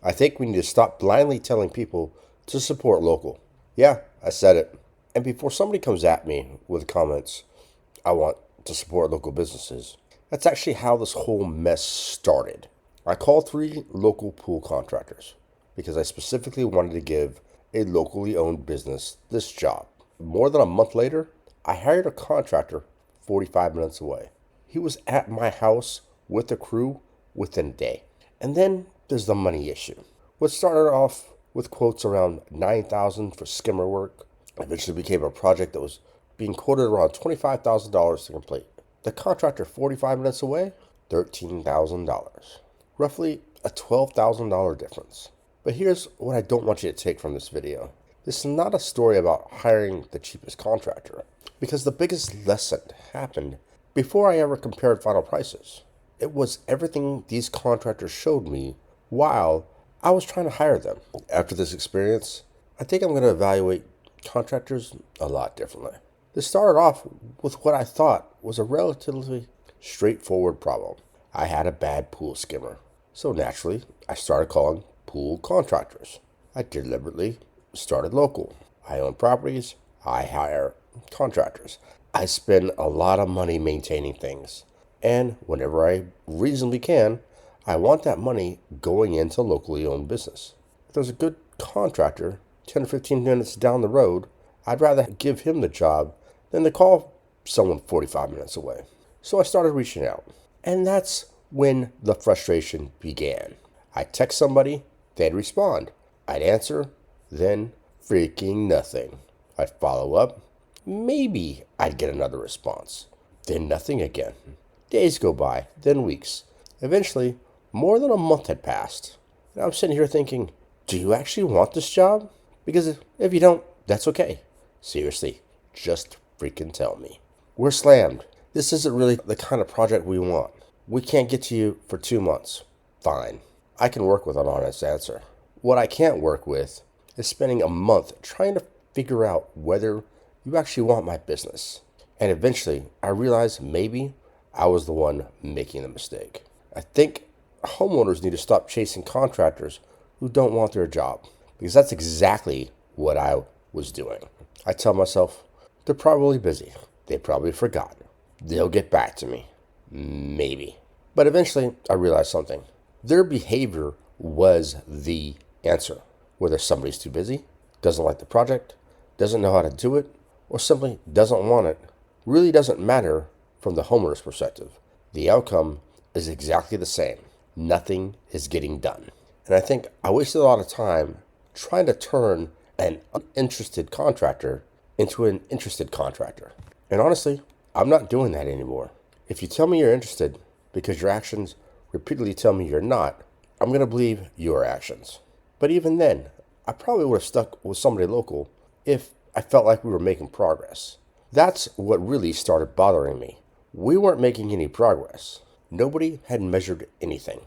I think we need to stop blindly telling people to support local. Yeah, I said it. And before somebody comes at me with comments, I want to support local businesses. That's actually how this whole mess started. I called 3 local pool contractors because I specifically wanted to give a locally owned business this job. More than a month later, I hired a contractor 45 minutes away. He was at my house with the crew within a day. And then there's the money issue. What started off with quotes around $9,000 for skimmer work eventually became a project that was being quoted around $25,000 to complete. The contractor 45 minutes away, $13,000. Roughly a $12,000 difference. But here's what I don't want you to take from this video. This is not a story about hiring the cheapest contractor, because the biggest lesson happened before I ever compared final prices. It was everything these contractors showed me while I was trying to hire them. After this experience, I think I'm going to evaluate contractors a lot differently. This started off with what I thought was a relatively straightforward problem. I had a bad pool skimmer, so naturally I started calling pool contractors. I deliberately started local. I own properties, I hire contractors. I spend a lot of money maintaining things, and whenever I reasonably can, I want that money going into locally owned business. If there's a good contractor 10 or 15 minutes down the road, I'd rather give him the job than to call someone 45 minutes away. So I started reaching out. And that's when the frustration began. I'd text somebody, they'd respond. I'd answer, then freaking nothing. I'd follow up, maybe I'd get another response. Then nothing again. Days go by, then weeks. Eventually, more than a month had passed. And I'm sitting here thinking, do you actually want this job? Because if you don't, that's okay. Seriously, just freaking tell me. We're slammed. This isn't really the kind of project we want. We can't get to you for 2 months. Fine. I can work with an honest answer. What I can't work with is spending a month trying to figure out whether you actually want my business. And eventually, I realized maybe I was the one making the mistake. I think homeowners need to stop chasing contractors who don't want their job, because that's exactly what I was doing. I tell myself, they're probably busy. They probably forgot. They'll get back to me. Maybe. But eventually, I realized something. Their behavior was the answer. Whether somebody's too busy, doesn't like the project, doesn't know how to do it, or simply doesn't want it, really doesn't matter from the homeowner's perspective. The outcome is exactly the same. Nothing is getting done. And I think I wasted a lot of time trying to turn an uninterested contractor into an interested contractor. And honestly, I'm not doing that anymore. If you tell me you're interested because your actions repeatedly tell me you're not, I'm going to believe your actions. But even then, I probably would have stuck with somebody local if I felt like we were making progress. That's what really started bothering me. We weren't making any progress. Nobody had measured anything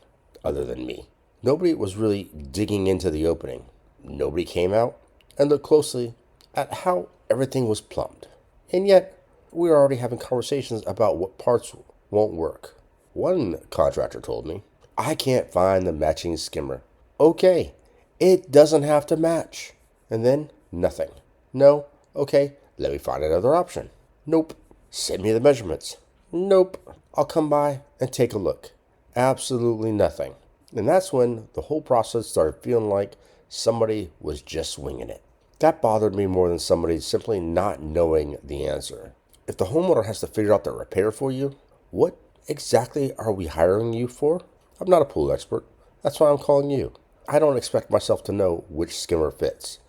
other than me. Nobody was really digging into the opening. Nobody came out and looked closely at how everything was plumbed. And yet, we were already having conversations about what parts won't work. One contractor told me, I can't find the matching skimmer. Okay, it doesn't have to match. And then, nothing. No, okay, let me find another option. Nope. Send me the measurements. Nope. I'll come by and take a look. Absolutely nothing. And that's when the whole process started feeling like somebody was just winging it. That bothered me more than somebody simply not knowing the answer. If the homeowner has to figure out the repair for you, what exactly are we hiring you for? I'm not a pool expert. That's why I'm calling you. I don't expect myself to know which skimmer fits.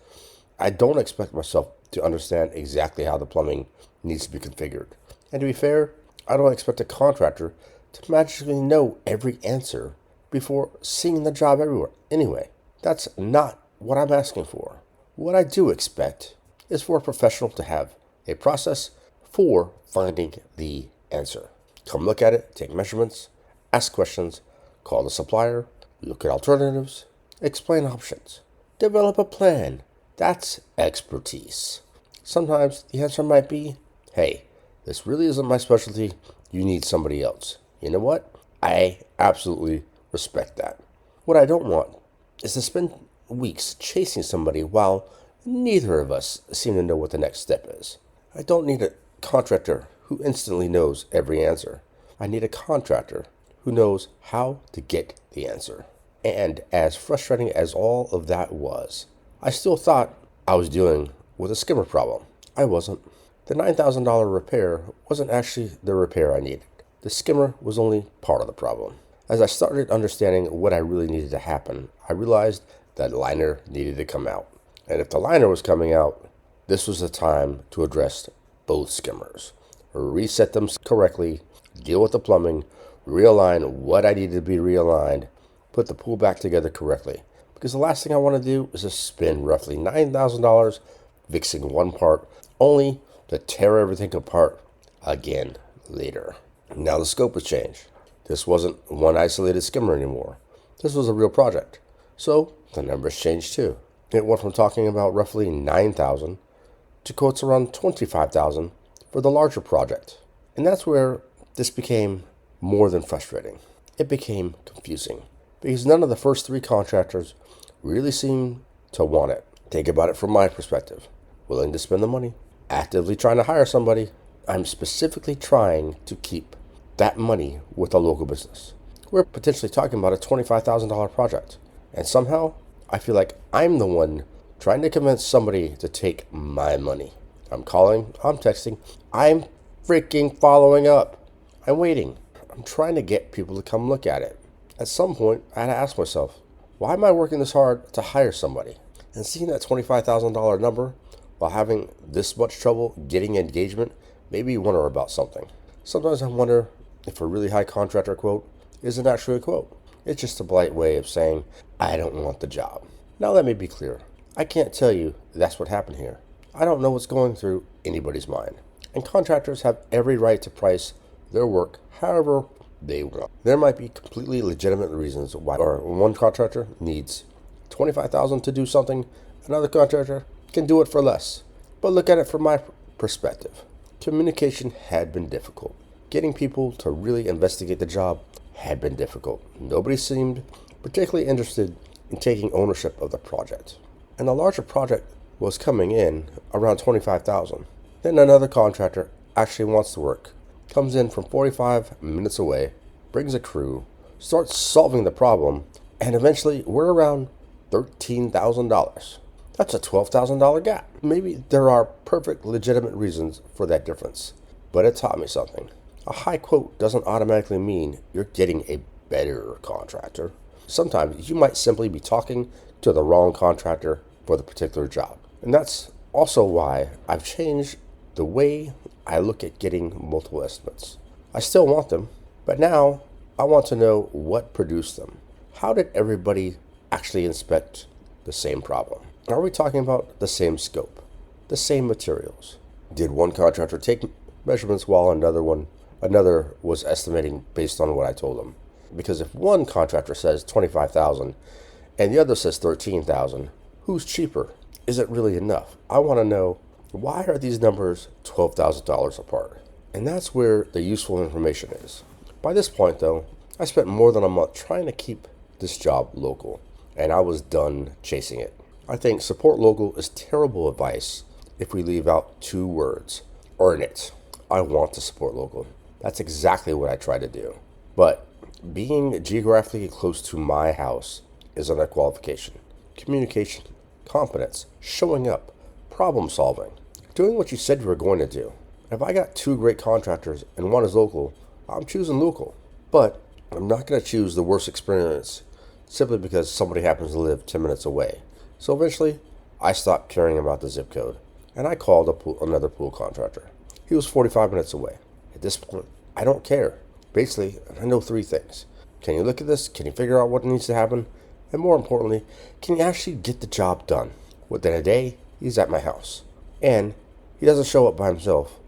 I don't expect myself to understand exactly how the plumbing needs to be configured. And to be fair, I don't expect a contractor to magically know every answer before seeing the job everywhere. Anyway, that's not what I'm asking for. What I do expect is for a professional to have a process for finding the answer. Come look at it, take measurements, ask questions, call the supplier, look at alternatives, explain options, develop a plan. That's expertise. Sometimes the answer might be, hey, this really isn't my specialty. You need somebody else. You know what? I absolutely respect that. What I don't want is to spend weeks chasing somebody while neither of us seem to know what the next step is. I don't need a contractor who instantly knows every answer. I need a contractor who knows how to get the answer. And as frustrating as all of that was, I still thought I was dealing with a skimmer problem. I wasn't. The $9,000 repair wasn't actually the repair I needed. The skimmer was only part of the problem. As I started understanding what I really needed to happen, I realized that liner needed to come out. And if the liner was coming out, this was the time to address both skimmers. Reset them correctly, deal with the plumbing, realign what I needed to be realigned, put the pool back together correctly. Because the last thing I want to do is just spend roughly $9,000 fixing one part, only to tear everything apart again later. Now the scope has changed. This wasn't one isolated skimmer anymore. This was a real project. So the numbers changed too. It went from talking about roughly $9,000 to quotes around $25,000 for the larger project. And that's where this became more than frustrating. It became confusing because none of the first three contractors really seemed to want it. Think about it from my perspective. Willing to spend the money, actively trying to hire somebody. I'm specifically trying to keep that money with a local business. We're potentially talking about a $25,000 project. And somehow, I feel like I'm the one trying to convince somebody to take my money. I'm calling, I'm texting, I'm freaking following up. I'm waiting. I'm trying to get people to come look at it. At some point, I had to ask myself, why am I working this hard to hire somebody? And seeing that $25,000 number while having this much trouble getting engagement made me wonder about something. Sometimes I wonder if a really high contractor quote isn't actually a quote. It's just a polite way of saying, I don't want the job. Now let me be clear. I can't tell you that's what happened here. I don't know what's going through anybody's mind. And contractors have every right to price their work however they want. There might be completely legitimate reasons why one contractor needs $25,000 to do something, another contractor can do it for less. But look at it from my perspective. Communication had been difficult. Getting people to really investigate the job had been difficult. Nobody seemed particularly interested in taking ownership of the project. And the larger project was coming in around $25,000. Then another contractor actually wants to work, comes in from 45 minutes away, brings a crew, starts solving the problem, and eventually we're around $13,000. That's a $12,000 gap. Maybe there are perfect legitimate reasons for that difference, but it taught me something. A high quote doesn't automatically mean you're getting a better contractor. Sometimes you might simply be talking to the wrong contractor for the particular job. And that's also why I've changed the way I look at getting multiple estimates. I still want them, but now I want to know what produced them. How did everybody actually inspect the same problem? Are we talking about the same scope, the same materials? Did one contractor take measurements while another was estimating based on what I told them? Because if one contractor says $25,000 and the other says $13,000, who's cheaper? Is it really enough? I want to know, why are these numbers $12,000 apart? And that's where the useful information is. By this point, though, I spent more than a month trying to keep this job local, and I was done chasing it. I think support local is terrible advice if we leave out two words: earn it. I want to support local. That's exactly what I try to do. But being geographically close to my house is another qualification. Communication, competence, showing up, problem solving, doing what you said you were going to do. If I got two great contractors and one is local, I'm choosing local. But I'm not going to choose the worst experience simply because somebody happens to live 10 minutes away. So eventually, I stopped caring about the zip code, and I called another pool contractor. He was 45 minutes away. At this point, I don't care. Basically, I know three things. Can you look at this? Can you figure out what needs to happen? And more importantly, can you actually get the job done? Within a day, he's at my house. And he doesn't show up by himself,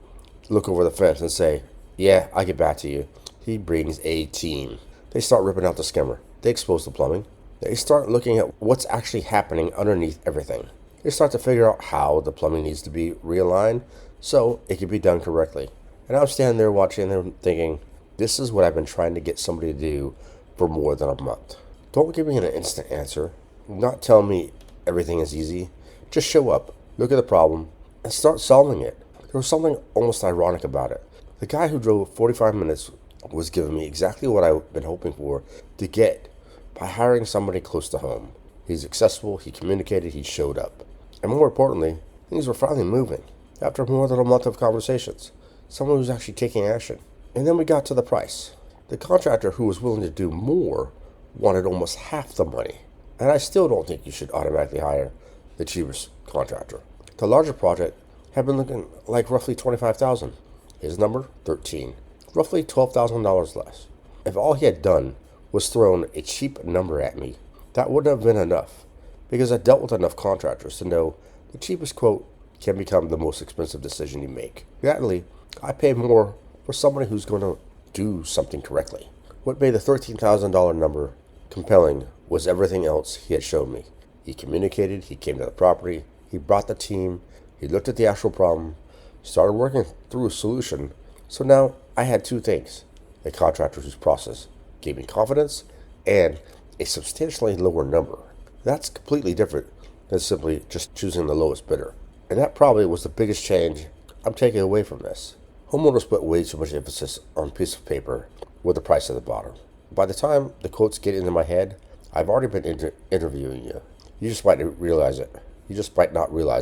look over the fence and say, yeah, I'll get back to you. He brings a team. They start ripping out the skimmer. They expose the plumbing. They start looking at what's actually happening underneath everything. They start to figure out how the plumbing needs to be realigned so it can be done correctly. And I'm standing there watching them thinking, this is what I've been trying to get somebody to do for more than a month. Don't give me an instant answer. Not tell me everything is easy. Just show up, look at the problem, and start solving it. There was something almost ironic about it. The guy who drove 45 minutes was giving me exactly what I've been hoping for to get by hiring somebody close to home. He's accessible, he communicated, he showed up. And more importantly, things were finally moving. After more than a month of conversations, someone was actually taking action. And then we got to the price. The contractor who was willing to do more wanted almost half the money. And I still don't think you should automatically hire the cheapest contractor. The larger project had been looking like roughly $25,000. His number, 13. Roughly $12,000 less. If all he had done was thrown a cheap number at me, that wouldn't have been enough, because I dealt with enough contractors to know the cheapest quote can become the most expensive decision you make. Gladly, I pay more for somebody who's going to do something correctly. What made the $13,000 number compelling was everything else he had shown me. He communicated, he came to the property, he brought the team, he looked at the actual problem, started working through a solution. So now I had two things: a contractor whose process gave me confidence and a substantially lower number. That's completely different than simply just choosing the lowest bidder. And that probably was the biggest change I'm taking away from this. Homeowners put way too much emphasis on a piece of paper with the price at the bottom. By the time the quotes get into my head, I've already been interviewing you. You just might not realize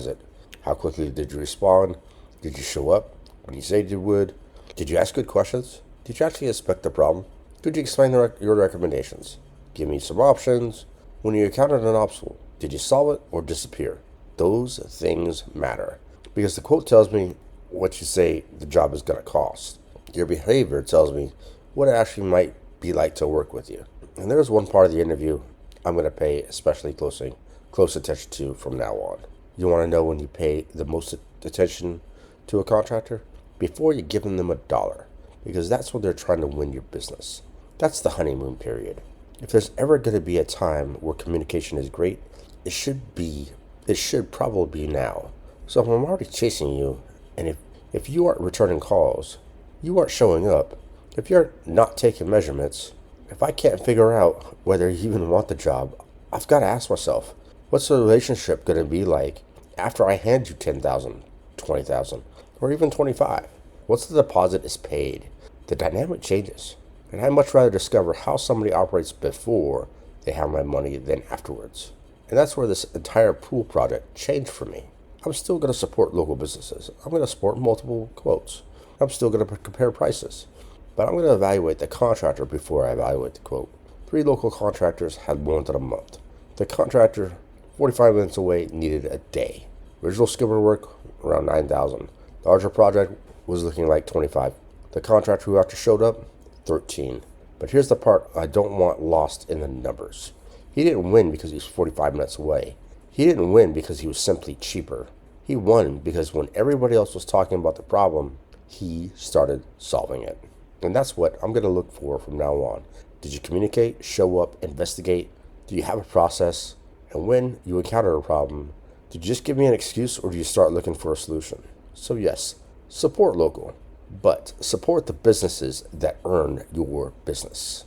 it. How quickly did you respond? Did you show up when you said you would? Did you ask good questions? Did you actually inspect the problem? Could you explain your recommendations? Give me some options. When you encountered an obstacle, did you solve it or disappear? Those things matter, because the quote tells me what you say the job is going to cost. Your behavior tells me what it actually might be like to work with you. And there's one part of the interview I'm going to pay especially close attention to from now on. You want to know when you pay the most attention to a contractor? Before you give them a dollar, because that's when they're trying to win your business. That's the honeymoon period. If there's ever going to be a time where communication is great, it should probably be now. So if I'm already chasing you, and if you aren't returning calls, you aren't showing up, if you're not taking measurements, if I can't figure out whether you even want the job, I've got to ask myself, what's the relationship going to be like after I hand you $10,000, $20,000, or even $25,000? Once the deposit is paid, the dynamic changes. And I'd much rather discover how somebody operates before they have my money than afterwards. And that's where this entire pool project changed for me. I'm still going to support local businesses. I'm going to support multiple quotes. I'm still going to compare prices. But I'm going to evaluate the contractor before I evaluate the quote. 3 local contractors had more than a month. The contractor 45 minutes away needed a day. Original skimmer work around $9,000. Larger project was looking like $25,000. The contractor who after showed up, $13,000. But here's the part I don't want lost in the numbers. He didn't win because he was 45 minutes away. He didn't win because he was simply cheaper. He won because when everybody else was talking about the problem, he started solving it. And that's what I'm going to look for from now on. Did you communicate, show up, investigate? Do you have a process? And when you encounter a problem, did you just give me an excuse, or do you start looking for a solution? So yes, support local, but support the businesses that earn your business.